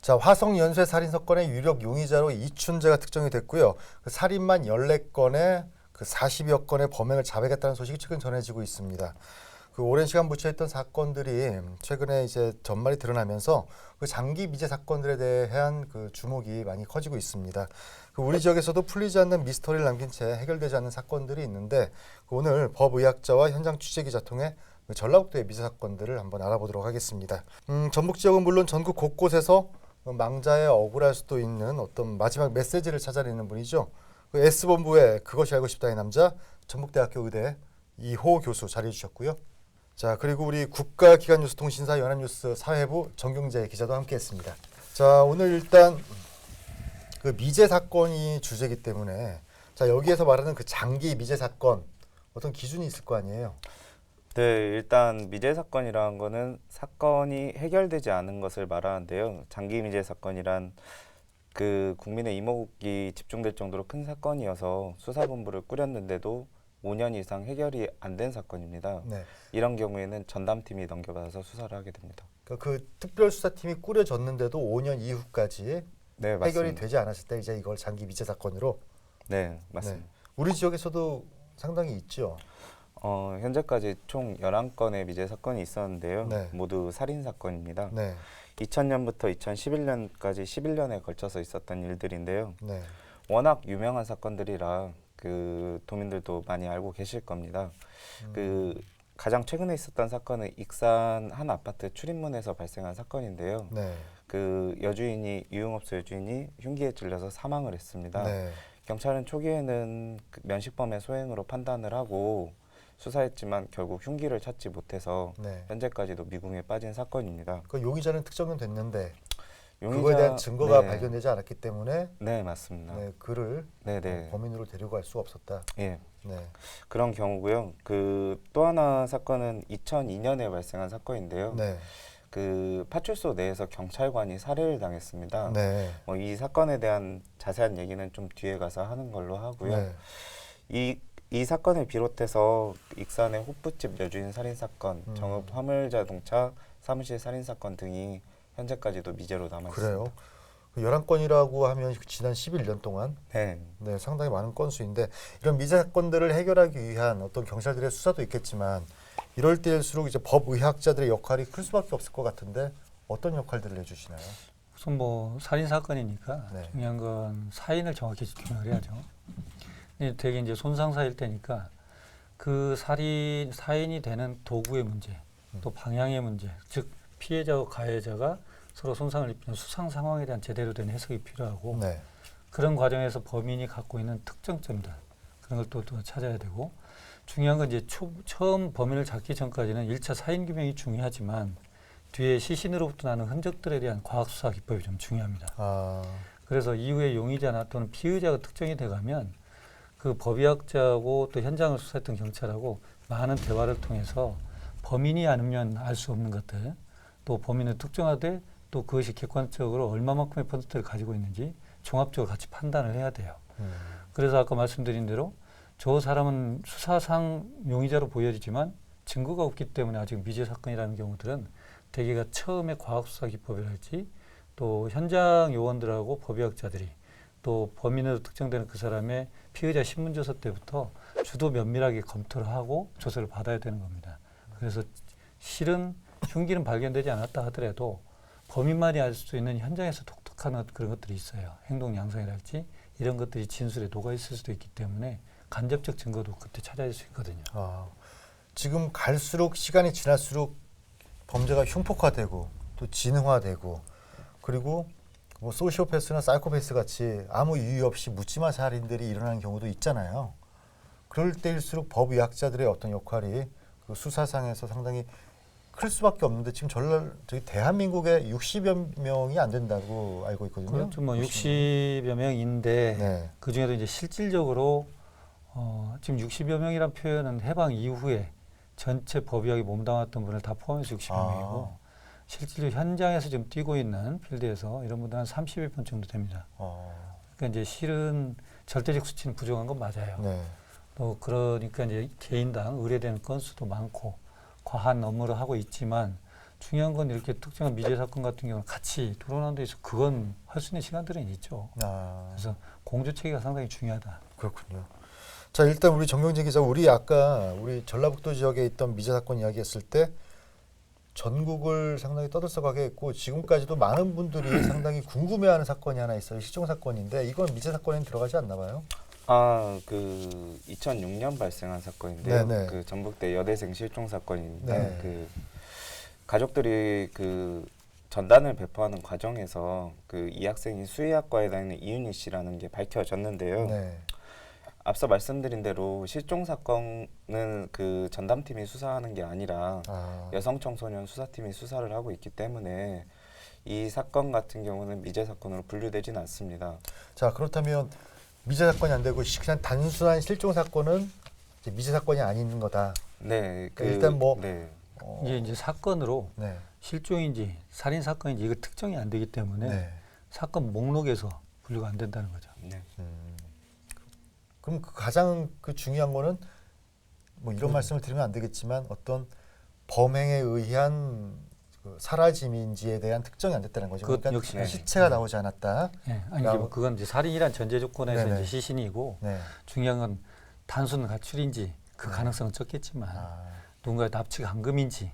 자, 화성 연쇄 살인 사건의 유력 용의자로 이춘재가 특정이 됐고요. 그 살인만 14건에 그 40여 건의 범행을 자백했다는 소식이 최근 전해지고 있습니다. 그 오랜 시간 묻혀있던 사건들이 최근에 이제 전말이 드러나면서 그 장기 미제 사건들에 대한 그 주목이 많이 커지고 있습니다. 그 우리 지역에서도 풀리지 않는 미스터리를 남긴 채 해결되지 않는 사건들이 있는데 오늘 법의학자와 현장 취재 기자 통해 그 전라북도의 미제 사건들을 한번 알아보도록 하겠습니다. 전북 지역은 물론 전국 곳곳에서 망자에 억울할 수도 있는 어떤 마지막 메시지를 찾아내는 분이죠. 그 S본부의 그것이 알고 싶다의 남자 전북대학교 의대 이호 교수 자리해 주셨고요. 자, 그리고 우리 국가기관뉴스통신사 연합뉴스 사회부 정경재 기자도 함께했습니다. 자, 오늘 일단 그 미제 사건이 주제이기 때문에 자, 여기에서 말하는 그 장기 미제 사건 어떤 기준이 있을 거 아니에요? 네, 일단 미제 사건이라는 거는 사건이 해결되지 않은 것을 말하는데요. 장기 미제 사건이란 그 국민의 이목이 집중될 정도로 큰 사건이어서 수사본부를 꾸렸는데도 5년 이상 해결이 안 된 사건입니다. 네. 이런 경우에는 전담팀이 넘겨받아서 수사를 하게 됩니다. 그 특별수사팀이 꾸려졌는데도 5년 이후까지 네, 해결이 맞습니다. 되지 않았을 때 이제 이걸 장기 미제 사건으로. 네, 맞습니다. 네. 우리 지역에서도 상당히 있죠. 현재까지 총 11건의 미제 사건이 있었는데요. 네. 모두 살인 사건입니다. 네. 2000년부터 2011년까지 11년에 걸쳐서 있었던 일들인데요. 네. 워낙 유명한 사건들이라 그 도민들도 많이 알고 계실 겁니다. 그 가장 최근에 있었던 사건은 익산 한 아파트 출입문에서 발생한 사건인데요. 네. 그 유흥업소 여주인이 흉기에 찔려서 사망을 했습니다. 네. 경찰은 초기에는 그 면식범의 소행으로 판단을 하고 수사했지만 결국 흉기를 찾지 못해서 네. 현재까지도 미궁에 빠진 사건입니다. 그 용의자는 특정은 됐는데 그거에 대한 증거가 발견되지 않았기 때문에 네, 맞습니다. 네, 그를 네. 범인으로 데려갈 수 없었다. 예. 네. 그런 경우고요. 그 또 하나 사건은 2002년에 발생한 사건인데요. 네. 그 파출소 내에서 경찰관이 살해를 당했습니다. 네. 이 사건에 대한 자세한 얘기는 좀 뒤에 가서 하는 걸로 하고요. 네. 이 사건을 비롯해서 익산의 호프집 여주인 살인 사건, 정읍 화물자동차 사무실 살인 사건 등이 현재까지도 미제로 남아 있습니다. 그래요. 11건이라고 하면 지난 11년 동안 네. 네, 상당히 많은 건수인데 이런 미제 사건들을 해결하기 위한 어떤 경찰들의 수사도 있겠지만 이럴 때일수록 이제 법의학자들의 역할이 클 수밖에 없을 것 같은데 어떤 역할들을 해주시나요? 우선 뭐 살인 사건이니까 네. 중요한 건 사인을 정확히 규명을 해야죠. 근데 되게 이제 손상사일 때니까 그 사인이 되는 도구의 문제, 또 방향의 문제, 즉 피해자와 가해자가 서로 손상을 입히는 수상 상황에 대한 제대로 된 해석이 필요하고 네. 그런 과정에서 범인이 갖고 있는 특정점들 그런 걸 또 찾아야 되고 중요한 건 이제 처음 범인을 잡기 전까지는 1차 사인 규명이 중요하지만 뒤에 시신으로부터 나는 흔적들에 대한 과학 수사 기법이 좀 중요합니다. 그래서 이후에 용의자나 또는 피의자가 특정이 돼가면 그 법의학자하고 또 현장을 수사했던 경찰하고 많은 대화를 통해서 범인이 아니면 알 수 없는 것들 또 범인을 특정하되 또 그것이 객관적으로 얼마만큼의 퍼센트를 가지고 있는지 종합적으로 같이 판단을 해야 돼요. 그래서 아까 말씀드린 대로 저 사람은 수사상 용의자로 보여지지만 증거가 없기 때문에 아직 미제 사건이라는 경우들은 대개가 처음에 과학수사 기법이랄지 또 현장 요원들하고 법의학자들이 또 범인으로 특정되는 그 사람의 피의자 신문조서 때부터 주도 면밀하게 검토를 하고 조사를 받아야 되는 겁니다. 그래서 실은 흉기는 발견되지 않았다 하더라도 범인만이 알 수 있는 현장에서 독특한 그런 것들이 있어요. 행동 양상이랄지 이런 것들이 진술에 녹아 있을 수도 있기 때문에 간접적 증거도 그때 찾아낼 수 있거든요. 지금 갈수록 시간이 지날수록 범죄가 흉폭화되고 또 지능화되고 그리고 뭐 소시오패스나 사이코패스 같이 아무 이유 없이 묻지마 살인들이 일어나는 경우도 있잖아요. 그럴 때일수록 법의학자들의 어떤 역할이 그 수사상에서 상당히 클 수밖에 없는데 지금 저기 대한민국에 60여 명이 안 된다고 알고 있거든요. 그렇죠. 뭐 60여 명인데 네. 그 중에도 이제 실질적으로 지금 60여 명이란 표현은 해방 이후에 전체 법의학에 몸담았던 분을 다 포함해서 60여 명이고 실질적으로 현장에서 지금 뛰고 있는 필드에서 이런 분들은 한 31분 정도 됩니다. 그러니까 이제 실은 절대적 수치는 부족한 건 맞아요. 네. 또 그러니까 이제 개인당 의뢰되는 건수도 많고 과한 업무를 하고 있지만 중요한 건 이렇게 특정한 미제 사건 같은 경우는 같이 토론하는 데 있어 그건 할 수 있는 시간들은 있죠. 아, 그래서 공조 체계가 상당히 중요하다. 그렇군요. 자, 일단 우리 정경재 기자, 우리 아까 우리 전라북도 지역에 있던 미제 사건 이야기했을 때 전국을 상당히 떠들썩하게 했고 지금까지도 많은 분들이 상당히 궁금해하는 사건이 하나 있어요. 실종 사건인데 이건 미제 사건에는 들어가지 않나 봐요. 그 2006년 발생한 사건인데요. 네네. 그 전북대 여대생 실종 사건입니다. 네. 그 가족들이 그 전단을 배포하는 과정에서 그 이 학생이 수의학과에 다니는 이윤희 씨라는 게 밝혀졌는데요. 네. 앞서 말씀드린 대로 실종 사건은 그 전담팀이 수사하는 게 아니라 아, 여성 청소년 수사팀이 수사를 하고 있기 때문에 이 사건 같은 경우는 미제 사건으로 분류되지는 않습니다. 자, 그렇다면 미제 사건이 안 되고 그냥 단순한 실종 사건은 이제 미제 사건이 아닌 거다. 네, 일단 뭐 네, 이제 사건으로 네. 실종인지 살인 사건인지 이거 특정이 안 되기 때문에 네. 사건 목록에서 분류가 안 된다는 거죠. 네. 그럼 그 가장 그 중요한 거는 뭐 이런 말씀을 드리면 안 되겠지만 어떤 범행에 의한 그 사라짐인지에 대한 특정이 안 됐다는 거죠. 그것 그러니까 역시 시체가 나오지 않았다. 아니 이제 뭐 그건 이제 살인이란 전제 조건에서 네네. 이제 시신이고 네. 중요한 건 단순 가출인지 그 네. 가능성은 적겠지만 아, 누군가의 납치가 감금인지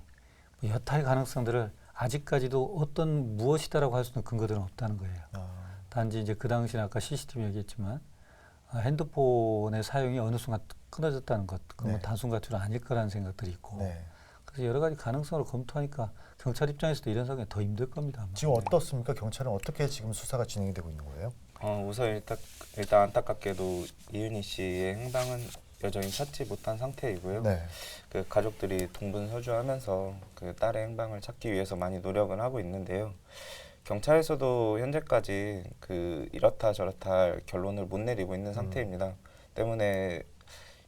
뭐 여타의 가능성들을 아직까지도 어떤 무엇이다라고 할 수 있는 근거들은 없다는 거예요. 아, 단지 이제 그 당시는 아까 CCTV 얘기했지만 핸드폰의 사용이 어느 순간 끊어졌다는 것, 그건 네. 단순 가출은 아닐 거라는 생각들이 있고 네. 그래서 여러 가지 가능성을 검토하니까 경찰 입장에서도 이런 상황이 더 힘들 겁니다. 아마. 지금 어떻습니까? 경찰은 어떻게 지금 수사가 진행이 되고 있는 거예요? 우선 일단 안타깝게도 이윤희 씨의 행방은 여전히 찾지 못한 상태이고요. 네. 그 가족들이 동분서주하면서 그 딸의 행방을 찾기 위해서 많이 노력을 하고 있는데요. 경찰에서도 현재까지 그 이렇다 저렇다 할 결론을 못 내리고 있는 상태입니다. 때문에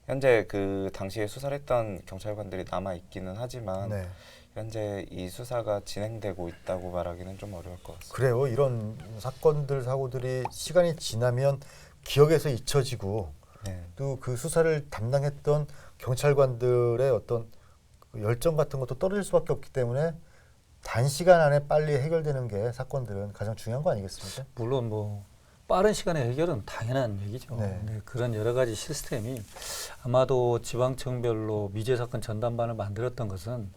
현재 그 당시에 수사를 했던 경찰관들이 남아 있기는 하지만 네. 현재 이 수사가 진행되고 있다고 말하기는 좀 어려울 것 같습니다. 그래요. 이런 사건들 사고들이 시간이 지나면 기억에서 잊혀지고 네. 또 그 수사를 담당했던 경찰관들의 어떤 그 열정 같은 것도 떨어질 수밖에 없기 때문에 단시간 안에 빨리 해결되는 게 사건들은 가장 중요한 거 아니겠습니까? 물론 뭐 빠른 시간에 해결은 당연한 얘기죠. 네. 근데 그런 여러 가지 시스템이 아마도 지방청별로 미제 사건 전담반을 만들었던 것은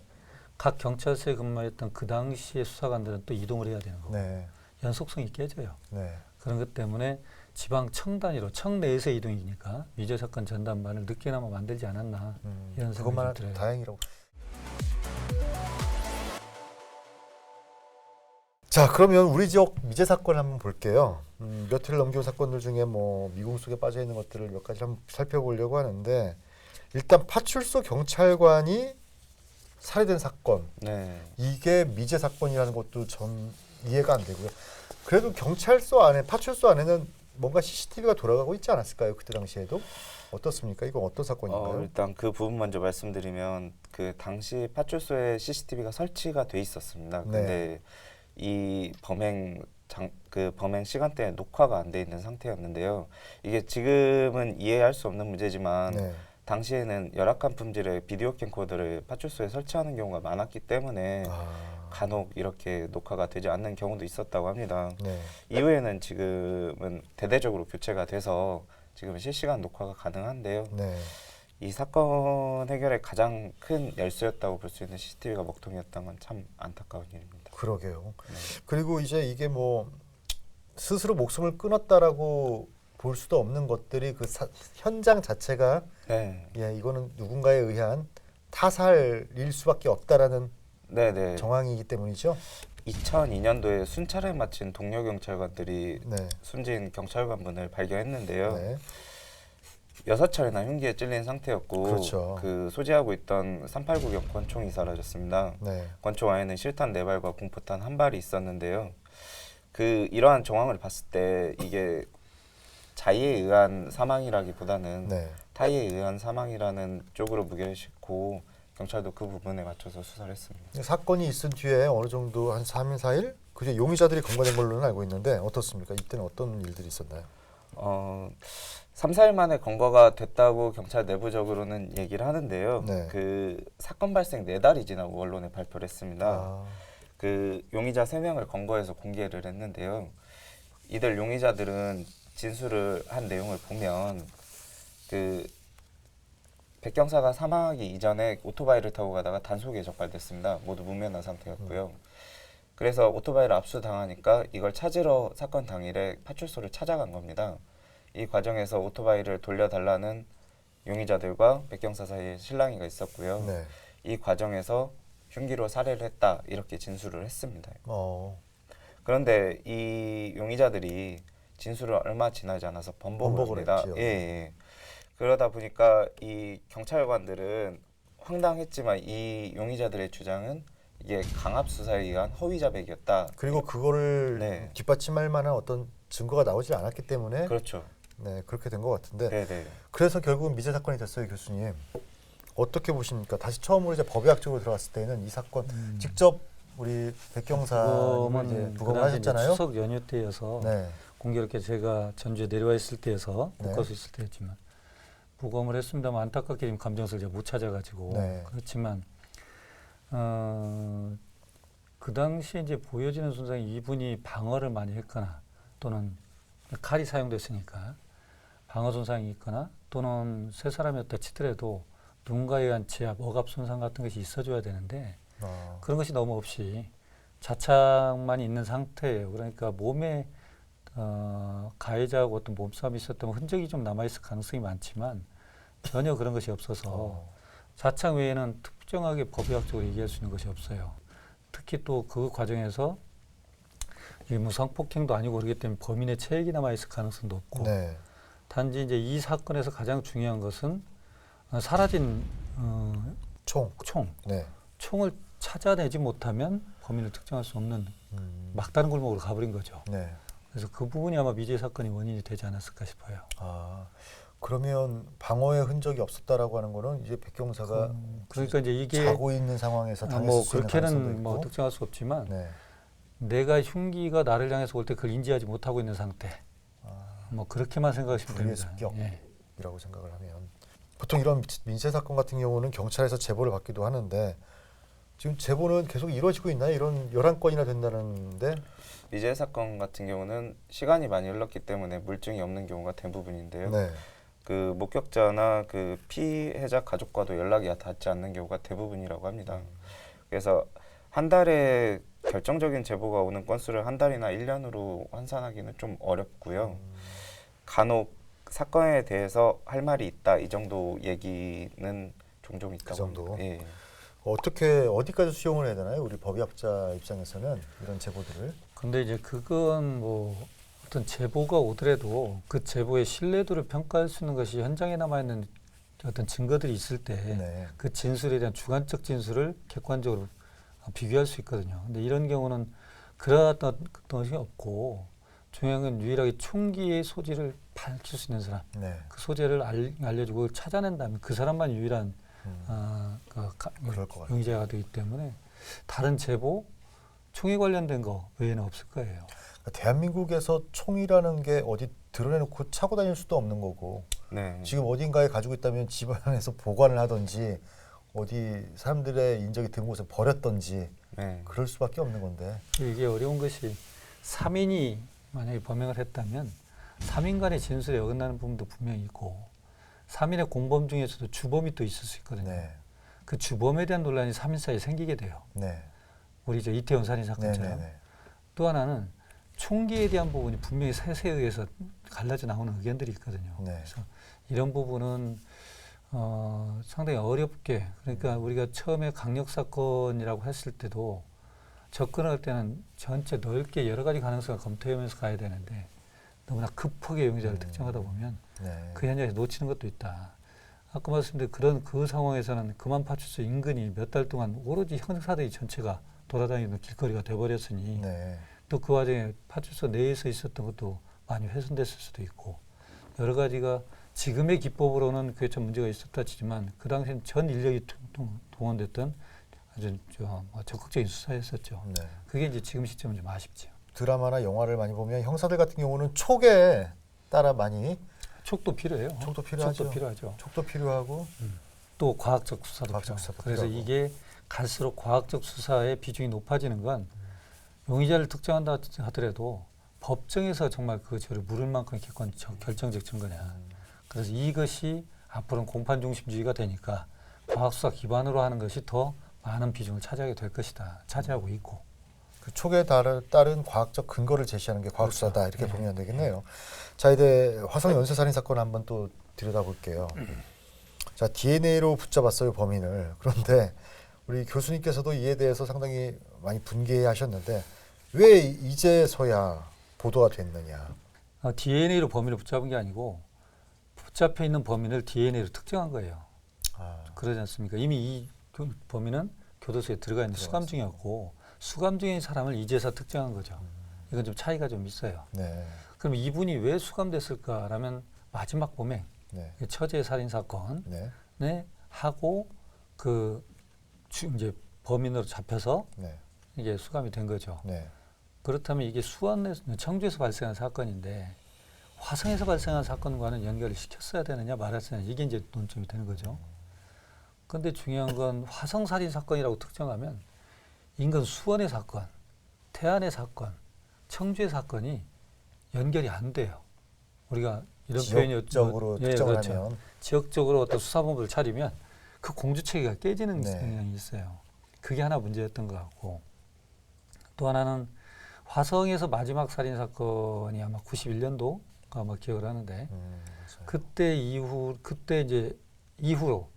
각 경찰서에 근무했던 그 당시의 수사관들은 또 이동을 해야 되는 거고 네, 연속성이 깨져요. 네, 그런 것 때문에 지방청 단위로 청 내에서 이동이니까 미제 사건 전담반을 늦게나마 만들지 않았나 이런 생각이 그것만 들어요. 다행이라고. 자, 그러면 우리 지역 미제 사건 한번 볼게요. 며칠 넘겨온 사건들 중에 뭐 미궁 속에 빠져 있는 것들을 몇 가지 한번 살펴보려고 하는데 일단 파출소 경찰관이 살해된 사건. 네. 이게 미제 사건이라는 것도 전 이해가 안 되고요. 그래도 경찰서 안에 파출소 안에는 뭔가 CCTV가 돌아가고 있지 않았을까요? 그때 당시에도 어떻습니까? 이건 어떤 사건인가요? 일단 그 부분 먼저 말씀드리면 그 당시 파출소에 CCTV가 설치가 돼 있었습니다. 근데 이 그 범행 시간대에 녹화가 안 돼 있는 상태였는데요. 이게 지금은 이해할 수 없는 문제지만 네, 당시에는 열악한 품질의 비디오 캠코더를 파출소에 설치하는 경우가 많았기 때문에 간혹 이렇게 녹화가 되지 않는 경우도 있었다고 합니다. 네, 이후에는 지금은 대대적으로 교체가 돼서 지금 실시간 녹화가 가능한데요. 네. 이 사건 해결의 가장 큰 열쇠였다고 볼 수 있는 CCTV가 먹통이었던 건 참 안타까운 일입니다. 그러게요. 네. 그리고 이제 이게 뭐 스스로 목숨을 끊었다라고 볼 수도 없는 것들이 그 현장 자체가 네, 예, 이거는 누군가에 의한 타살일 수밖에 없다라는 네. 정황이기 때문이죠. 2002년도에 순찰을 마친 동료 경찰관들이 네, 숨진 경찰관분을 발견했는데요. 네, 6차례나 흉기에 찔린 상태였고 그렇죠. 그 소지하고 있던 389경 권총이 사라졌습니다. 네, 권총 안에는 실탄 4발과 공포탄 1발이 있었는데요. 그 이러한 정황을 봤을 때 이게 자의에 의한 사망이라기보다는 네. 타의에 의한 사망이라는 쪽으로 무게를 싣고 경찰도 그 부분에 맞춰서 수사를 했습니다. 사건이 있은 뒤에 어느 정도 한 3일, 4일 그제 용의자들이 검거된 걸로는 알고 있는데 어떻습니까? 이때는 어떤 일들이 있었나요? 3, 4일 만에 검거가 됐다고 경찰 내부적으로는 얘기를 하는데요. 네. 그 사건 발생 4달이 지나고 언론에 발표를 했습니다. 아, 그 용의자 3명을 검거해서 공개를 했는데요. 이들 용의자들은 진술을 한 내용을 보면 그 백경사가 사망하기 이전에 오토바이를 타고 가다가 단속에 적발됐습니다. 모두 무면허 상태였고요. 그래서 오토바이를 압수당하니까 이걸 찾으러 사건 당일에 파출소를 찾아간 겁니다. 이 과정에서 오토바이를 돌려달라는 용의자들과 백경사 사이에 실랑이가 있었고요. 네. 이 과정에서 흉기로 살해를 했다 이렇게 진술을 했습니다. 그런데 이 용의자들이 진술을 얼마 지나지 않아서 번복을 합니다. 했지요. 예. 그러다 보니까 이 경찰관들은 황당했지만 이 용의자들의 주장은 이게 강압 수사에 의한 허위 자백이었다. 그리고 그거를 네. 뒷받침할 만한 어떤 증거가 나오지 않았기 때문에 그렇죠. 네, 그렇게 된 것 같은데 네네. 그래서 결국은 미제 사건이 됐어요, 교수님. 어떻게 보십니까? 다시 처음으로 이제 법의학적으로 들어갔을 때는 이 사건 직접 우리 백경사님을 이제 부검을 하셨잖아요. 추석 연휴 때여서 네, 공교롭게 제가 전주에 내려와 있을 때여서 네. 못 갈 수 있을 때였지만 부검을 했습니다만 안타깝게 지금 감정서를 제가 못 찾아가지고 네. 그렇지만 그 당시에 이제 보여지는 손상이 이분이 방어를 많이 했거나 또는 칼이 사용됐으니까 방어 손상이 있거나 또는 세 사람이었다 치더라도 누군가에 의한 제압, 억압 손상 같은 것이 있어줘야 되는데 그런 것이 너무 없이 자착만 있는 상태예요. 그러니까 몸에 가해자하고 어떤 몸싸움이 있었다면 흔적이 좀 남아있을 가능성이 많지만 전혀 그런 것이 없어서 자착 외에는 특정하게 법의학적으로 얘기할 수 있는 것이 없어요. 특히 또 그 과정에서 이게 뭐 성폭행도 아니고 그렇기 때문에 범인의 체액이 남아있을 가능성도 없고 네. 단지 이제 이 사건에서 가장 중요한 것은 사라진 총. 네. 총을 찾아내지 못하면 범인을 특정할 수 없는 막다른 골목으로 가버린 거죠. 네. 그래서 그 부분이 아마 미제 사건의 원인이 되지 않았을까 싶어요. 아, 그러면 방어의 흔적이 없었다라고 하는 거는 이제 백경사가 그러니까 이제 이게 자고 있는 상황에서 당했을 뭐 수 있는 가능성도 그렇게는 있고. 뭐 특정할 수 없지만 네. 내가 흉기가 나를 향해서 올 때 그걸 인지하지 못하고 있는 상태. 뭐 그렇게만 생각하시면 불의의 됩니다. 습격이라고 생각을 하면 보통 이런 민세 사건 같은 경우는 경찰에서 제보를 받기도 하는데 지금 제보는 계속 이루어지고 있나요? 이런 11건이나 된다는데 미제 사건 같은 경우는 시간이 많이 흘렀기 때문에 물증이 없는 경우가 대부분인데요. 네. 그 목격자나 그 피해자 가족과도 연락이 닿지 않는 경우가 대부분이라고 합니다. 그래서 한 달에 결정적인 제보가 오는 건수를 한 달이나 1년으로 환산하기는 좀 어렵고요. 간혹 사건에 대해서 할 말이 있다 이 정도 얘기는 종종 있다고 그 정도? 합니다. 예. 어떻게 어디까지 수용을 해야 되나요? 우리 법의학자 입장에서는 이런 제보들을. 근데 이제 그건 뭐 어떤 제보가 오더라도 그 제보의 신뢰도를 평가할 수 있는 것이 현장에 남아있는 어떤 증거들이 있을 때 그 네. 진술에 대한 주관적 진술을 객관적으로 비교할 수 있거든요. 근데 이런 경우는 그러한 것이 없고 중요한 건 유일하게 총기의 소지를 밝힐 수 있는 사람, 네. 그 소재를 알려주고 그걸 찾아낸다면 그 사람만 유일한 그럴 것 같아요. 용의자가 되기 때문에 다른 제보, 총에 관련된 거 외에는 없을 거예요. 대한민국에서 총이라는 게 어디 드러내놓고 차고 다닐 수도 없는 거고 네. 지금 어딘가에 가지고 있다면 집안에서 보관을 하든지 어디 사람들의 인적이 드문 곳에 버렸던지 네. 그럴 수밖에 없는 건데. 이게 어려운 것이 3인이 만약에 범행을 했다면 3인 간의 진술에 어긋나는 부분도 분명히 있고 3인의 공범 중에서도 주범이 또 있을 수 있거든요. 네. 그 주범에 대한 논란이 3인 사이에 생기게 돼요. 네. 우리 저 이태원 살인 사건처럼. 네네네. 또 하나는 총기에 대한 부분이 분명히 셋에 의해서 갈라져 나오는 의견들이 있거든요. 네. 그래서 이런 부분은 상당히 어렵게 그러니까 우리가 처음에 강력 사건이라고 했을 때도 접근할 때는 전체 넓게 여러 가지 가능성을 검토하면서 가야 되는데 너무나 급하게 용의자를 특정하다 보면 네. 그 현장에서 놓치는 것도 있다. 아까 말씀드린 그런 그 상황에서는 그만 파출소 인근이 몇 달 동안 오로지 형사들이 전체가 돌아다니는 길거리가 돼버렸으니 네. 또 그 와중에 파출소 내에서 있었던 것도 많이 훼손됐을 수도 있고 여러 가지가 지금의 기법으로는 그게 좀 문제가 있었다 치지만 그 당시엔 전 인력이 동원됐던 아주 적극적인 수사였었죠. 네. 그게 이제 지금 시점은 좀 아쉽죠. 드라마나 영화를 많이 보면 형사들 같은 경우는 촉에 따라 많이 촉도 필요해요. 촉도 필요하죠. 촉도 필요하죠. 촉도 필요하고 또 과학적 수사도 과학적 필요하고. 수사도 그래서 필요하고. 이게 갈수록 과학적 수사의 비중이 높아지는 건 용의자를 특정한다 하더라도 법정에서 정말 그 죄를 물을 만큼 객관 결정적 증거냐. 그래서 이것이 앞으로는 공판 중심주의가 되니까 과학 수사 기반으로 하는 것이 더 많은 비중을 차지하게 될 것이다. 차지하고 있고. 그 촉에 따른 과학적 근거를 제시하는 게 과학수사다 이렇게 네. 보면 되겠네요. 자 이제 화성 연쇄살인 사건 한번 또 들여다볼게요. 자 DNA로 붙잡았어요 범인을. 그런데 우리 교수님께서도 이에 대해서 상당히 많이 분개하셨는데 왜 이제서야 보도가 됐느냐? DNA로 범인을 붙잡은 게 아니고 붙잡혀 있는 범인을 DNA로 특정한 거예요. 아, 그러지 않습니까? 이미 이 범인은 교도소에 들어가 있는 수감 중이었고 수감 중인 사람을 이제서 특정한 거죠. 이건 좀 차이가 좀 있어요. 네, 그럼 이분이 왜 수감됐을까라면 마지막 범행, 네, 처제 살인 사건에 네, 하고 이제 범인으로 잡혀서 네, 이게 수감이 된 거죠. 네. 그렇다면 이게 청주에서 발생한 사건인데 화성에서 발생한 사건과는 연결을 시켰어야 되느냐 말았어야 되느냐 이게 이제 논점이 되는 거죠. 그런데 중요한 건 화성 살인 사건이라고 특정하면 인근 수원의 사건, 태안의 사건, 청주의 사건이 연결이 안 돼요. 우리가 이런 표현이 지역적으로 특정을 그렇죠. 하면 지역적으로 어떤 수사본부를 차리면 그 공주 체계가 깨지는 네. 경향이 있어요. 그게 하나 문제였던 것 같고 또 하나는 화성에서 마지막 살인 사건이 아마 91년도가 아마 기억을 하는데 맞아요. 그때 이제 이후로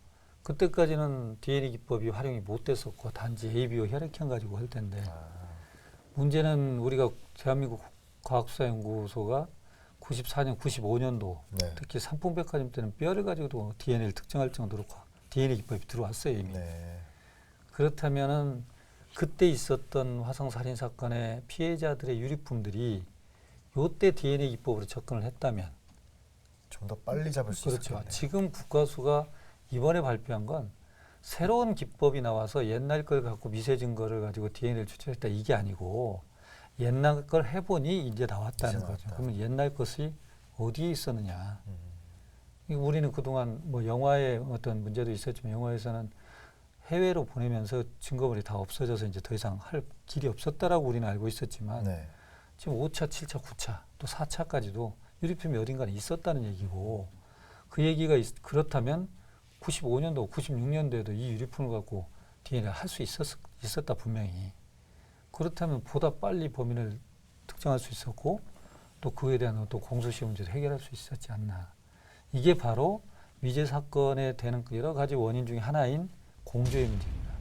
그때까지는 DNA 기법이 활용이 못 됐었고 단지 ABO 혈액형 가지고 할 텐데 문제는 우리가 대한민국 과학수사연구소가 94년, 95년도 네, 특히 삼풍백화점 때는 뼈를 가지고도 DNA를 특정할 정도로 DNA 기법이 들어왔어요 이미. 네, 그렇다면은 그때 있었던 화성 살인 사건의 피해자들의 유리품들이 요때 DNA 기법으로 접근을 했다면 좀 더 빨리 잡을 수 그렇죠. 있었겠네요. 지금 국가수가 이번에 발표한 건 새로운 기법이 나와서 옛날 걸 갖고 미세 증거를 가지고 DNA를 추출했다 이게 아니고 옛날 걸 해보니 이제 나왔다는 이제 거죠. 나왔다. 그러면 옛날 것이 어디에 있었느냐. 음, 우리는 그동안 뭐 영화에 어떤 문제도 있었지만 영화에서는 해외로 보내면서 증거물이 다 없어져서 이제 더 이상 할 길이 없었다라고 우리는 알고 있었지만 네, 지금 5차, 7차, 9차 또 4차까지도 유리품이 어딘가에 있었다는 얘기고 그 얘기가 그렇다면 95년도, 96년도에도 이 유리품을 갖고 DNA를 할 수 있었다 분명히. 그렇다면 보다 빨리 범인을 특정할 수 있었고 또 그에 대한 또 공소시효 문제를 해결할 수 있었지 않나. 이게 바로 미제 사건에 되는 여러 가지 원인 중에 하나인 공조의 문제입니다.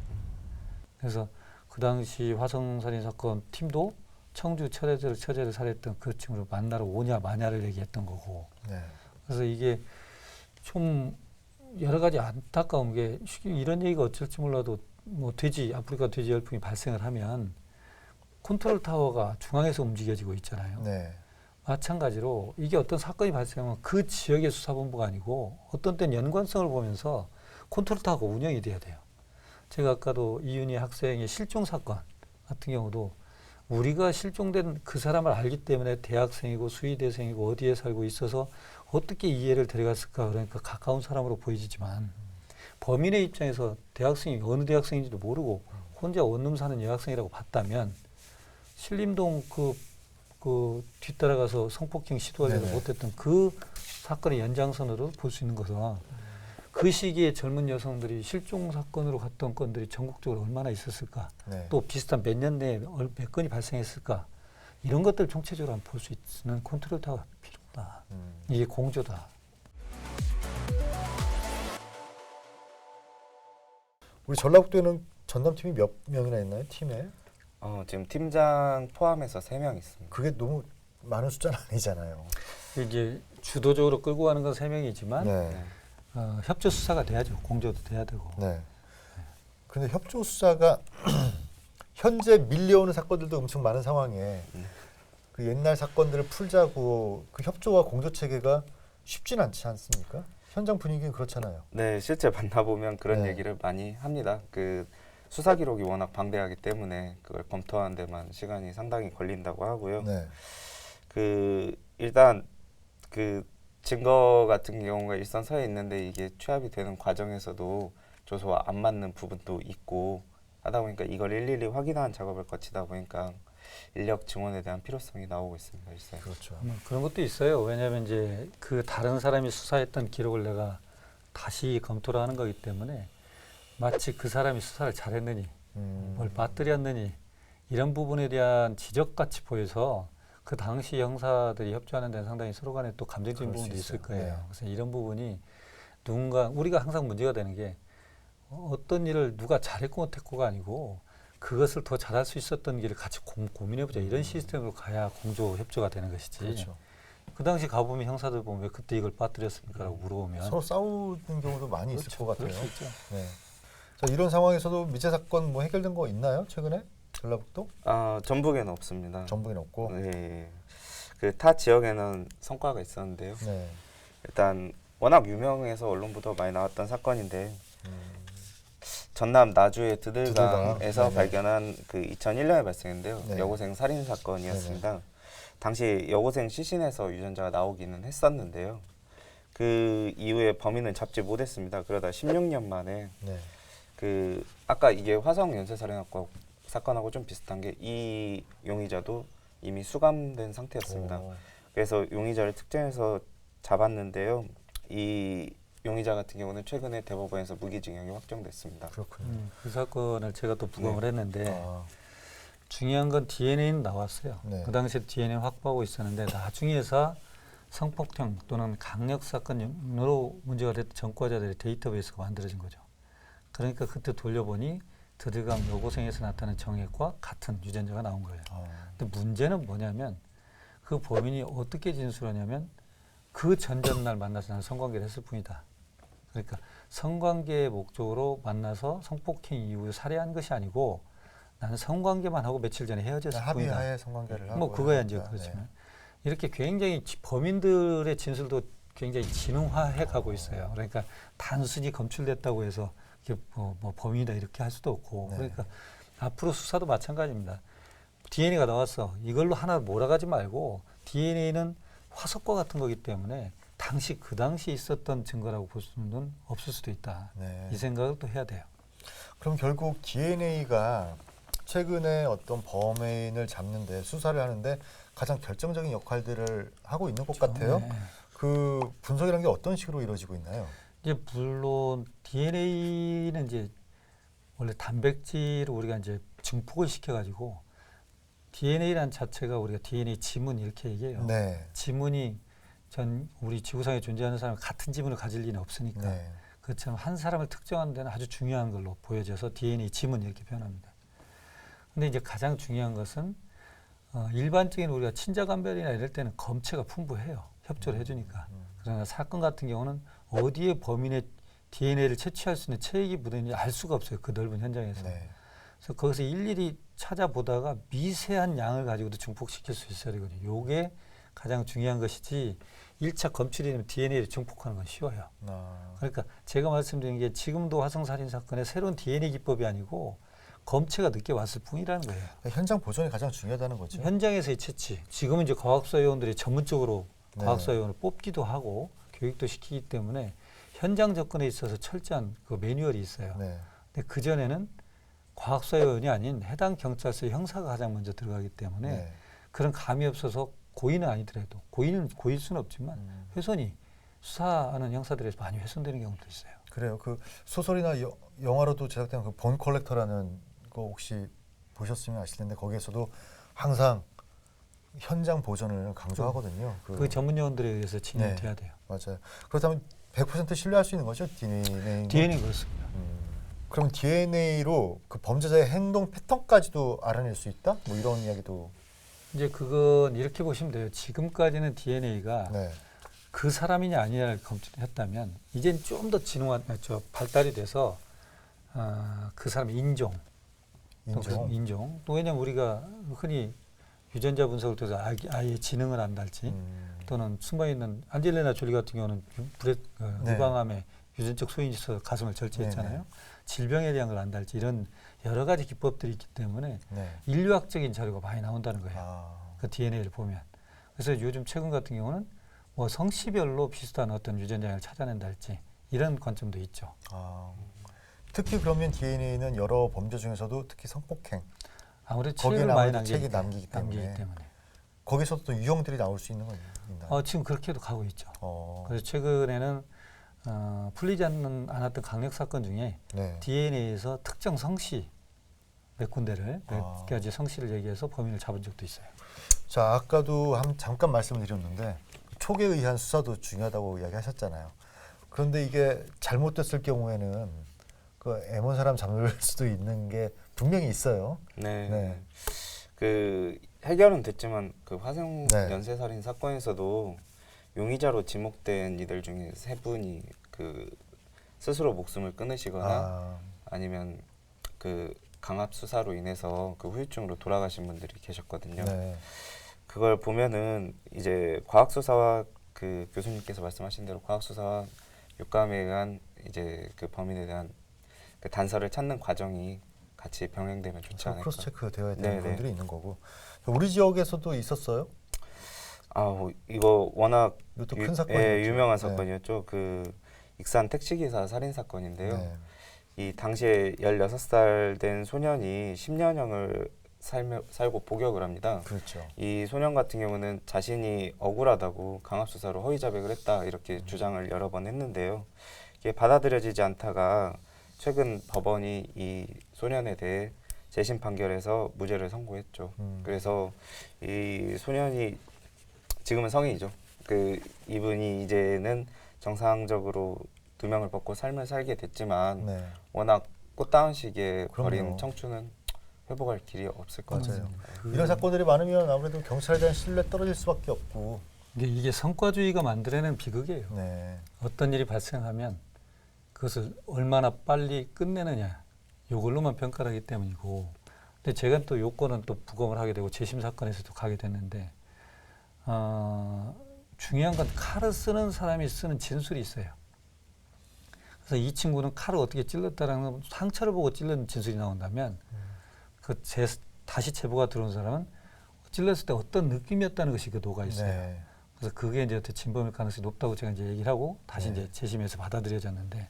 그래서 그 당시 화성살인 사건 팀도 청주 처제를 살해했던 그 친구를 만나러 오냐 마냐를 얘기했던 거고. 네, 그래서 이게 좀 여러 가지 안타까운 게 이런 얘기가 어쩔지 몰라도 뭐 아프리카 돼지 열풍이 발생을 하면 컨트롤 타워가 중앙에서 움직여지고 있잖아요. 네, 마찬가지로 이게 어떤 사건이 발생하면 그 지역의 수사본부가 아니고 어떤 때는 연관성을 보면서 컨트롤 타워가 운영이 돼야 돼요. 제가 아까도 이윤희 학생의 실종 사건 같은 경우도 우리가 실종된 그 사람을 알기 때문에 대학생이고 수의대생이고 어디에 살고 있어서 어떻게 이해를 데려갔을까 그러니까 가까운 사람으로 보이지만 범인의 입장에서 대학생이 어느 대학생인지도 모르고 혼자 원룸 사는 여학생이라고 봤다면 신림동 그 뒤따라가서 성폭행 시도하려고 네네. 못했던 그 사건의 연장선으로 볼 수 있는 것은 그 시기에 젊은 여성들이 실종 사건으로 갔던 건들이 전국적으로 얼마나 있었을까 네. 또 비슷한 몇 년 내에 몇 건이 발생했을까 이런 것들 총체적으로 한번 볼 수 있는 컨트롤 타워가 필요하다. 이게 공조다. 우리 전라북도에는 전담팀이 몇 명이나 있나요? 팀에? 지금 팀장 포함해서 3명 있습니다. 그게 너무 많은 숫자는 아니잖아요. 이제 주도적으로 끌고 가는 건 3명이지만 네. 협조 수사가 돼야죠. 공조도 돼야 되고. 네. 근데 협조 수사가 현재 밀려오는 사건들도 엄청 많은 상황에 그 옛날 사건들을 풀자고 그 협조와 공조 체계가 쉽진 않지 않습니까? 현장 분위기는 그렇잖아요. 네, 실제 만나보면 그런 네. 얘기를 많이 합니다. 그 수사 기록이 워낙 방대하기 때문에 그걸 검토하는 데만 시간이 상당히 걸린다고 하고요. 네. 그 일단 그 증거 같은 경우가 일선서에 있는데 이게 취합이 되는 과정에서도 조서와 안 맞는 부분도 있고 하다 보니까 이걸 일일이 확인하는 작업을 거치다 보니까 인력 증원에 대한 필요성이 나오고 있습니다. 일선. 그렇죠. 그런 것도 있어요. 왜냐하면 이제 그 다른 사람이 수사했던 기록을 내가 다시 검토를 하는 거기 때문에 마치 그 사람이 수사를 잘했느니 뭘 빠뜨렸느니 이런 부분에 대한 지적같이 보여서 그 당시 형사들이 협조하는 데는 상당히 서로 간에 또 감정적인 그럴 수 부분도 있을 있어요. 거예요. 네. 그래서 이런 부분이 누군가 우리가 항상 문제가 되는 게 어떤 일을 누가 잘했고 못했고가 아니고 그것을 더 잘할 수 있었던 길을 같이 고민해보자 이런 시스템으로 가야 공조 협조가 되는 것이지. 그렇죠. 그 당시 가보면 형사들 보면 왜 그때 이걸 빠뜨렸습니까라고 물어보면 서로 싸우는 경우도 많이 있을 그렇죠. 것 그럴 같아요. 수 있죠. 네. 자, 이런 상황에서도 미제 사건 뭐 해결된 거 있나요? 최근에 전라북도? 전북에는 없습니다. 전북에는 없고. 네. 그 타 지역에는 성과가 있었는데요. 네. 일단 워낙 유명해서 언론 보도 많이 나왔던 사건인데 음, 전남 나주의 드들강. 드들강에서 네네. 발견한 그 2001년에 발생했는데요. 네. 여고생 살인 사건이었습니다. 당시 여고생 시신에서 유전자가 나오기는 했었는데요. 그 이후에 범인은 잡지 못했습니다. 그러다 16년 만에 네. 그 아까 이게 화성 연쇄살인사건 사건하고 좀 비슷한 게 이 용의자도 이미 수감된 상태였습니다. 오, 그래서 용의자를 특정해서 잡았는데요. 이 용의자 같은 경우는 최근에 대법원에서 무기징역이 확정됐습니다. 그렇군요. 그 사건을 제가 또 부검을 했는데 아, 중요한 건 DNA는 나왔어요. 네. 그 당시에 DNA 확보하고 있었는데 나중에서 성폭행 또는 강력 사건으로 문제가 됐던 전과자들의 데이터베이스가 만들어진 거죠. 그러니까 그때 돌려보니 드들강 여고생에서 나타난 정액과 같은 유전자가 나온 거예요. 아, 근데 문제는 뭐냐면 그 범인이 어떻게 진술하냐면 그 전날 만나서 나는 성관계를 했을 뿐이다. 그러니까 성관계의 목적으로 만나서 성폭행 이후에 살해한 것이 아니고 나는 성관계만 하고 며칠 전에 헤어졌을 뿐이다. 합의하에 성관계를 하고. 뭐 그거야 이제 하니까, 그렇지만 이렇게 굉장히 범인들의 진술도 굉장히 진흥화해 가고 있어요. 그러니까 단순히 검출됐다고 해서 이게 뭐 범인이다 이렇게 할 수도 없고 네. 그러니까 앞으로 수사도 마찬가지입니다. DNA가 나왔어. 이걸로 하나 몰아가지 말고 DNA는 화석과 같은 거기 때문에 그 당시 있었던 증거라고 볼 수는 없을 수도 있다. 네. 이 생각을 또 해야 돼요. 그럼 결국 DNA가 최근에 어떤 범인을 잡는데 수사를 하는데 가장 결정적인 역할들을 하고 있는 것 같아요. 네. 그 분석이라는 게 어떤 식으로 이루어지고 있나요? 이제 물론 DNA는 이제 원래 단백질을 우리가 이제 증폭을 시켜가지고 DNA란 자체가 우리가 DNA 지문 이렇게 얘기해요. 네. 지문이 우리 지구상에 존재하는 사람이 같은 지문을 가질 리는 없으니까 네. 그처럼 한 사람을 특정하는 데는 아주 중요한 걸로 보여져서 DNA 지문 이렇게 표현합니다. 근데 이제 가장 중요한 것은 일반적인 우리가 친자간별이나 이럴 때는 검체가 풍부해요. 협조를 해주니까. 그러나 사건 같은 경우는 어디에 범인의 DNA를 채취할 수 있는 체액이 묻어있는지 알 수가 없어요. 그 넓은 현장에서. 네. 그래서 거기서 일일이 찾아보다가 미세한 양을 가지고도 증폭시킬 수 있어야 되거든요. 요게 가장 중요한 것이지 1차 검출이 되면 DNA를 증폭하는 건 쉬워요. 아, 그러니까 제가 말씀드린 게 지금도 화성살인 사건의 새로운 DNA 기법이 아니고 검체가 늦게 왔을 뿐이라는 거예요. 현장 보존이 가장 중요하다는 거죠. 현장에서의 채취. 지금은 이제 과학수사 요원들이 전문적으로 네. 과학수사 요원을 뽑기도 하고 교육도 시키기 때문에 현장 접근에 있어서 철저한 그 매뉴얼이 있어요. 네. 근데 그 전에는 과학수사 요원이 아닌 해당 경찰서 형사가 가장 먼저 들어가기 때문에 네. 그런 감이 없어서 고의는 아니더라도 고의는 고일 수는 없지만 훼손이 수사하는 형사들에서 많이 훼손되는 경우도 있어요. 그래요. 그 소설이나 영화로도 제작된 그 본 컬렉터라는 거 혹시 보셨으면 아실 텐데 거기에서도 항상 현장 보존을 강조하거든요. 그 전문 요원들에 의해서 진행돼야 돼요. 맞아요. 그렇다면 100% 신뢰할 수 있는 거죠, DNA? DNA 그렇습니다. 그럼 DNA로 그 범죄자의 행동 패턴까지도 알아낼 수 있다? 뭐 이런 이야기도. 이제 그건 이렇게 보시면 돼요. 지금까지는 DNA가 네. 그 사람이냐 아니냐를 검출했다면 이제는 좀 더 발달이 돼서 그 사람의 인종. 또 왜냐면 우리가 흔히 유전자 분석을 통해서 아이의 지능을 안달지 또는 숨어있는 안젤리나 졸리 같은 경우는 네. 유방암에 유전적 소인이 있어서 가슴을 절제했잖아요. 네네. 질병에 대한 걸 안달지 이런 여러 가지 기법들이 있기 때문에 네. 인류학적인 자료가 많이 나온다는 거예요. 아, 그 DNA를 보면. 그래서 요즘 최근 같은 경우는 뭐 성씨별로 비슷한 어떤 유전자를 찾아낸다 할지 이런 관점도 있죠. 아, 특히 그러면 DNA는 여러 범죄 중에서도 특히 성폭행 아무래도 거기에 책을 많이 책이 남기기 때문에 때문에. 거기서도 또 유형들이 나올 수 있는 거 있나요? 지금 그렇게도 가고 있죠. 어, 그래서 최근에는 풀리지 않았던 강력 사건 중에 네. DNA에서 특정 성씨 몇 군데를 몇 아. 가지 성씨를 얘기해서 범인을 잡은 적도 있어요. 자, 아까도 잠깐 말씀을 드렸는데 촉에 의한 수사도 중요하다고 이야기하셨잖아요. 그런데 이게 잘못됐을 경우에는 그 애먼 사람 잡을 수도 있는 게 분명히 있어요. 네. 네. 그 해결은 됐지만 그 화성 네. 연쇄살인 사건에서도 용의자로 지목된 이들 중에 3분이 그 스스로 목숨을 끊으시거나 아, 아니면 그 강압 수사로 인해서 그 후유증으로 돌아가신 분들이 계셨거든요. 네. 그걸 보면은 이제 과학 수사와 그 교수님께서 말씀하신 대로 과학 수사와 육감에 의한 이제 그 범인에 대한 그 단서를 찾는 과정이 같이 병행되면 좋지 않을까. 크로스 체크 되어야 되는 네네. 부분들이 있는 거고. 우리 지역에서도 있었어요? 이거 워낙 이것도 큰 사건이었죠. 유명한 네. 사건이었죠. 그 익산 택시기사 살인 사건인데요. 네. 이 당시에 16살 된 소년이 10년형을 살고 복역을 합니다. 그렇죠. 이 소년 같은 경우는 자신이 억울하다고 강압수사로 허위자백을 했다 이렇게 주장을 여러 번 했는데요. 이게 받아들여지지 않다가 최근 법원이 이 소년에 대해 재심 판결에서 무죄를 선고했죠. 그래서 이 소년이 지금은 성인이죠. 그 이분이 이제는 정상적으로 누명을 벗고 삶을 살게 됐지만 네. 워낙 꽃다운 시기에 그럼요. 버린 청춘은 회복할 길이 없을 것 맞아요. 같습니다. 이런 사건들이 많으면 아무래도 경찰에 대한 신뢰 떨어질 수밖에 없고. 이게 성과주의가 만들어내는 비극이에요. 네. 어떤 일이 발생하면 그것을 얼마나 빨리 끝내느냐 이걸로만 평가를 하기 때문이고, 근데 제가 또 요건은 또 부검을 하게 되고 재심 사건에서도 가게 됐는데 중요한 건 칼을 쓰는 사람이 쓰는 진술이 있어요. 그래서 이 친구는 칼을 어떻게 찔렀다라는 상처를 보고 찔른 진술이 나온다면 다시 제보가 들어온 사람은 찔렀을 때 어떤 느낌이었다는 것이 그 녹아 있어요. 네. 그래서 그게 이제 진범일 가능성이 높다고 제가 이제 얘기를 하고 다시 네. 이제 재심에서 받아들여졌는데,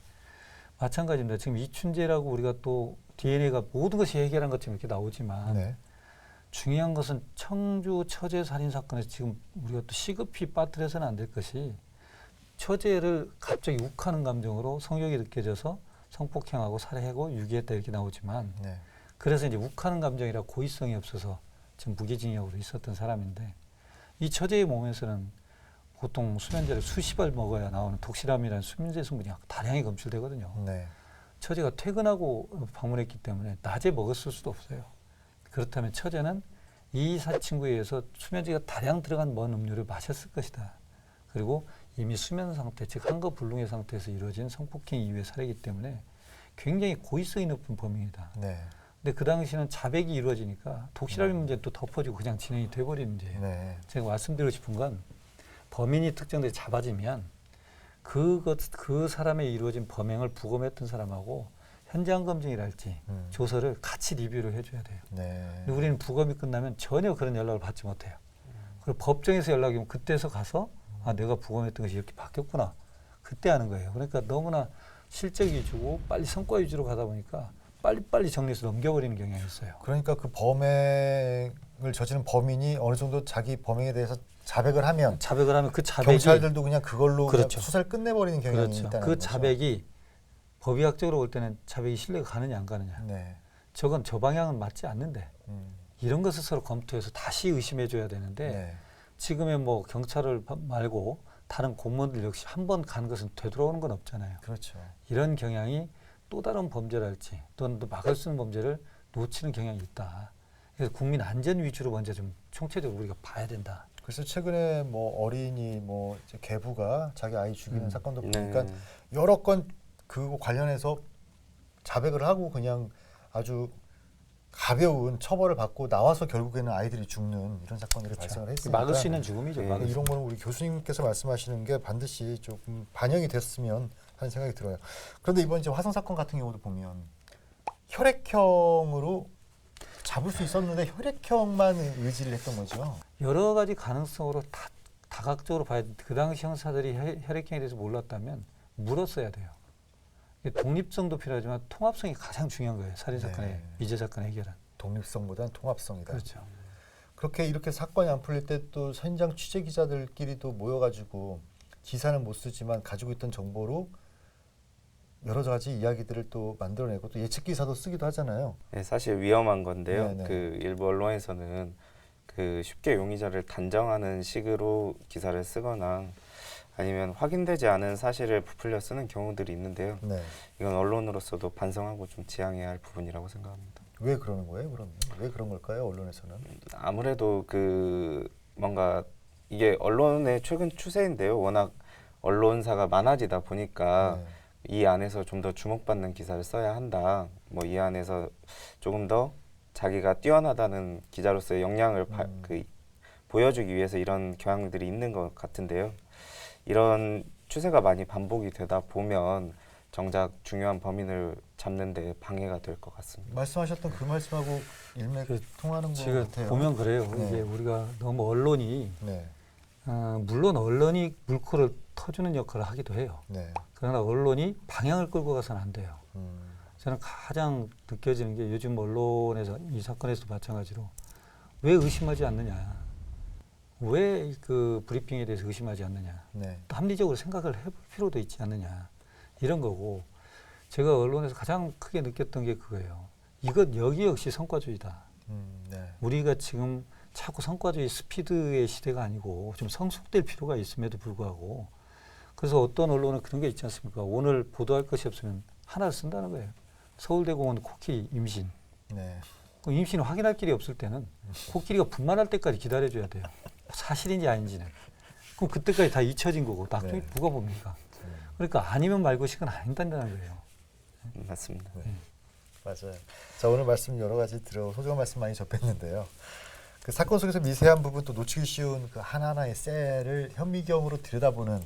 마찬가지입니다. 지금 이춘재라고 우리가 또 DNA가 모든 것이 해결한 것처럼 이렇게 나오지만 네. 중요한 것은 청주 처제 살인 사건에서 지금 우리가 또 시급히 빠뜨려서는 안 될 것이, 처제를 갑자기 욱하는 감정으로 성욕이 느껴져서 성폭행하고 살해하고 유기했다 이렇게 나오지만, 네. 그래서 이제 욱하는 감정이라 고의성이 없어서 지금 무기징역으로 있었던 사람인데, 이 처제의 몸에서는 보통 수면제를 수십 알 먹어야 나오는 독실함이라는 수면제 성분이 다량이 검출되거든요. 네. 처제가 퇴근하고 방문했기 때문에 낮에 먹었을 수도 없어요. 그렇다면 처제는 이 친구에 의해서 수면제가 다량 들어간 먼 음료를 마셨을 것이다. 그리고 이미 수면 상태, 즉 한거불능의 상태에서 이루어진 성폭행 이후의 살해이기 때문에 굉장히 고의성이 높은 범행이다. 네. 근데 그 당시는 자백이 이루어지니까 독실함의 문제는 또 덮어지고 그냥 진행이 돼버리는 문제예요. 네. 제가 말씀드리고 싶은 건, 범인이 특정돼 잡아지면 그 사람의 이루어진 범행을 부검했던 사람하고 현장 검증이랄지 조서를 같이 리뷰를 해줘야 돼요. 네. 근데 우리는 부검이 끝나면 전혀 그런 연락을 받지 못해요. 그리고 법정에서 연락이 오면 그때서 가서 내가 부검했던 것이 이렇게 바뀌었구나, 그때 하는 거예요. 그러니까 너무나 실적 위주고 빨리 성과 위주로 가다 보니까 빨리빨리 정리해서 넘겨버리는 경향이 있어요. 그러니까 그 범행을 저지른 범인이 어느 정도 자기 범행에 대해서 자백을 하면 그 자백이 경찰들도 그냥 그걸로 그렇죠. 그냥 수사를 끝내버리는 경향이 그렇죠. 있다는 그 거죠. 자백이 법의학적으로 볼 때는 자백이 신뢰가 가느냐 안 가느냐, 네. 저건 저 방향은 맞지 않는데 이런 것을 서로 검토해서 다시 의심해줘야 되는데 네. 지금의 뭐 경찰을 말고 다른 공무원들 역시 한 번 간 것은 되돌아오는 건 없잖아요. 그렇죠. 이런 경향이 또 다른 범죄랄지 또는 또 막을 수 있는 범죄를 놓치는 경향이 있다. 그래서 국민 안전 위주로 먼저 좀 총체적으로 우리가 봐야 된다. 그래서 최근에 뭐 어린이 뭐 이제 계부가 자기 아이 죽이는 사건도 보니까 여러 건 그거 관련해서 자백을 하고 그냥 아주 가벼운 처벌을 받고 나와서 결국에는 아이들이 죽는 이런 사건들이 발생을 했으니까 막을 수 있는 죽음이죠. 네. 막을 수 이런 거는 우리 교수님께서 말씀하시는 게 반드시 조금 반영이 됐으면 하는 생각이 들어요. 그런데 이번 이제 화성 사건 같은 경우도 보면 혈액형으로 잡을 수 있었는데 혈액형만 의지를 했던 거죠. 여러 가지 가능성으로 다 다각적으로 봐야 돼. 그 당시 형사들이 혈액형에 대해서 몰랐다면 물었어야 돼요. 독립성도 필요하지만 통합성이 가장 중요한 거예요. 살인 사건의 네. 미제 사건 해결은. 독립성보다는 통합성이다. 그렇죠. 그렇게 이렇게 사건이 안 풀릴 때 또 현장 취재 기자들끼리도 모여가지고 기사는 못 쓰지만 가지고 있던 정보로 여러 가지 이야기들을 또 만들어내고 또 예측 기사도 쓰기도 하잖아요. 네, 사실 위험한 건데요. 네네. 그 일부 언론에서는 그 쉽게 용의자를 단정하는 식으로 기사를 쓰거나 아니면 확인되지 않은 사실을 부풀려 쓰는 경우들이 있는데요. 네. 이건 언론으로서도 반성하고 좀 지양해야 할 부분이라고 생각합니다. 왜 그러는 거예요? 그러면 왜 그런 걸까요? 언론에서는? 아무래도 그 뭔가 이게 언론의 최근 추세인데요. 워낙 언론사가 많아지다 보니까 네. 이 안에서 좀 더 주목받는 기사를 써야 한다. 뭐 이 안에서 조금 더 자기가 뛰어나다는 기자로서의 역량을 보여주기 위해서 이런 경향들이 있는 것 같은데요. 이런 추세가 많이 반복이 되다 보면 정작 중요한 범인을 잡는 데 방해가 될 것 같습니다. 말씀하셨던 그 말씀하고 일맥통하는 것 지금 같아요. 보면 그래요. 네. 이게 우리가 너무 언론이 네. 물론 언론이 물꼬를 터주는 역할을 하기도 해요. 네. 그러나 언론이 방향을 끌고 가서는 안 돼요. 음. 저는 가장 느껴지는 게 요즘 언론에서 이 사건에서도 마찬가지로 왜 의심하지 않느냐. 왜 그 브리핑에 대해서 의심하지 않느냐. 네. 또 합리적으로 생각을 해볼 필요도 있지 않느냐. 이런 거고 제가 언론에서 가장 크게 느꼈던 게 그거예요. 여기 역시 성과주의다. 네. 우리가 지금 자꾸 성과주의 스피드의 시대가 아니고 좀 성숙될 필요가 있음에도 불구하고 그래서 어떤 언론은 그런 게 있지 않습니까? 오늘 보도할 것이 없으면 하나를 쓴다는 거예요. 서울대공원 코끼리 임신. 네. 그 임신을 확인할 길이 없을 때는 코끼리가 분만할 때까지 기다려줘야 돼요. 사실인지 아닌지는. 그럼 그때까지 다 잊혀진 거고 나중에 네. 누가 봅니까? 그러니까 아니면 말고식은 아닌다는 거예요. 맞습니다. 네. 맞아요. 자, 오늘 말씀 여러 가지 소중한 말씀 많이 접했는데요. 그 사건 속에서 미세한 부분 또 놓치기 쉬운 그 하나하나의 셀을 현미경으로 들여다보는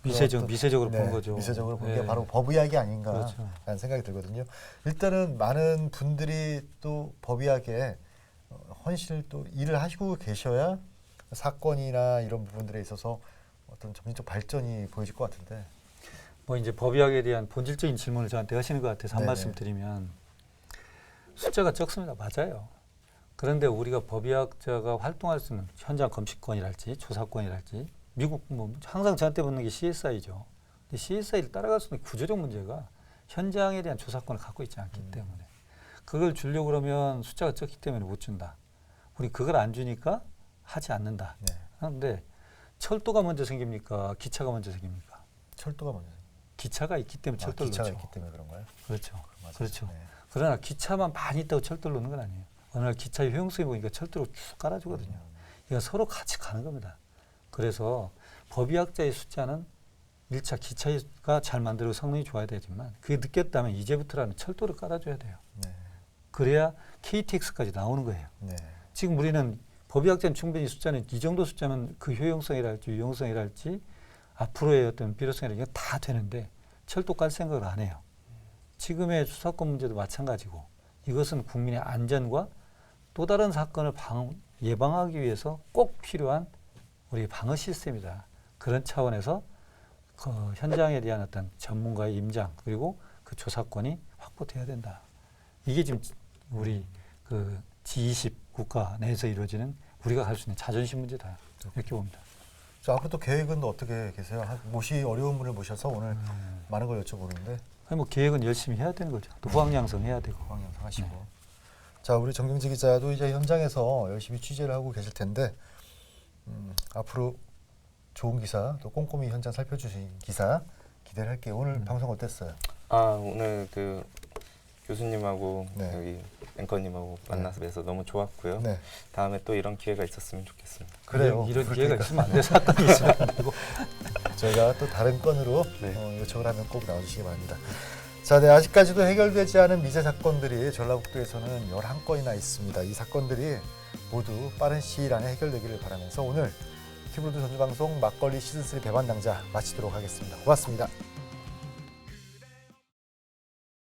미세적으로 본 네, 거죠. 미세적으로 본 게 네. 바로 법의학이 아닌가라는 그렇죠. 생각이 들거든요. 일단은 많은 분들이 또 법의학에 헌신을 또 일을 하시고 계셔야 사건이나 이런 부분들에 있어서 어떤 점진적 발전이 보여질 것 같은데. 뭐 이제 법의학에 대한 본질적인 질문을 저한테 하시는 것 같아서 한 네네. 말씀 드리면 숫자가 적습니다. 맞아요. 그런데 우리가 법의학자가 활동할 수 있는 현장 검식권이랄지 조사권이랄지 미국 뭐 항상 저한테 묻는 게 CSI죠. 근데 CSI를 따라갈 수 있는 구조적 문제가 현장에 대한 조사권을 갖고 있지 않기 때문에 그걸 주려고 그러면 숫자가 적기 때문에 못 준다. 우리 그걸 안 주니까 하지 않는다. 네. 그런데 철도가 먼저 생깁니까? 기차가 먼저 생깁니까? 철도가 먼저. 기차가 있기 때문에 철도를 기차가 넣죠. 있기 때문에 그런가요? 그렇죠. 맞아요. 그렇죠. 네. 그러나 기차만 많이 있다고 철도를 넣는 건 아니에요. 어느 날 기차의 효용성이 보니까 철도로 쭉 깔아주거든요. 이거 서로 같이 가는 겁니다. 그래서 법의학자의 숫자는 1차 기차가 잘 만들고 성능이 좋아야 되지만 그게 느꼈다면 이제부터라는 철도를 깔아줘야 돼요. 네. 그래야 KTX까지 나오는 거예요. 네. 지금 우리는 법의학자는 충분히 숫자는 이 정도 숫자면 그 효용성이랄지 유용성이랄지 앞으로의 어떤 필요성이랄지 이거 다 되는데 철도 깔 생각을 안 해요. 지금의 수사권 문제도 마찬가지고 이것은 국민의 안전과 또 다른 사건을 예방하기 위해서 꼭 필요한 우리 방어 시스템이다. 그런 차원에서 그 현장에 대한 어떤 전문가의 임장 그리고 그 조사권이 확보돼야 된다. 이게 지금 우리 그 G20 국가 내에서 이루어지는 우리가 갈 수 있는 자존심 문제다. 이렇게 봅니다. 자, 앞으로 또 계획은 어떻게 계세요? 어려운 분을 모셔서 오늘 많은 걸 여쭤보는데 아니 뭐 계획은 열심히 해야 되는 거죠. 또 후학 양성해야 되고. 후학 양성하시고. 네. 자, 우리 정경지 기자도 이제 현장에서 열심히 취재를 하고 계실 텐데 앞으로 좋은 기사 또 꼼꼼히 현장 살펴주신 기사 기대를 할게요. 오늘 방송 어땠어요? 오늘 그 교수님하고 네. 여기 앵커님하고 만나서 뵈서 너무 좋았고요. 네. 다음에 또 이런 기회가 있었으면 좋겠습니다. 그래요. 이런 그럴 기회가 테니까 있으면 안 돼. 사건이 있으면 안 되고. 저희가 또 다른 건으로 네. 요청을 하면 꼭 나와주시기 바랍니다. 자, 네, 아직까지도 해결되지 않은 미제 사건들이 전라북도에서는 11건이나 있습니다. 이 사건들이 모두 빠른 시일 안에 해결되기를 바라면서 오늘 키브로드 전주방송 막걸리 시즌3 배반당자 마치도록 하겠습니다. 고맙습니다.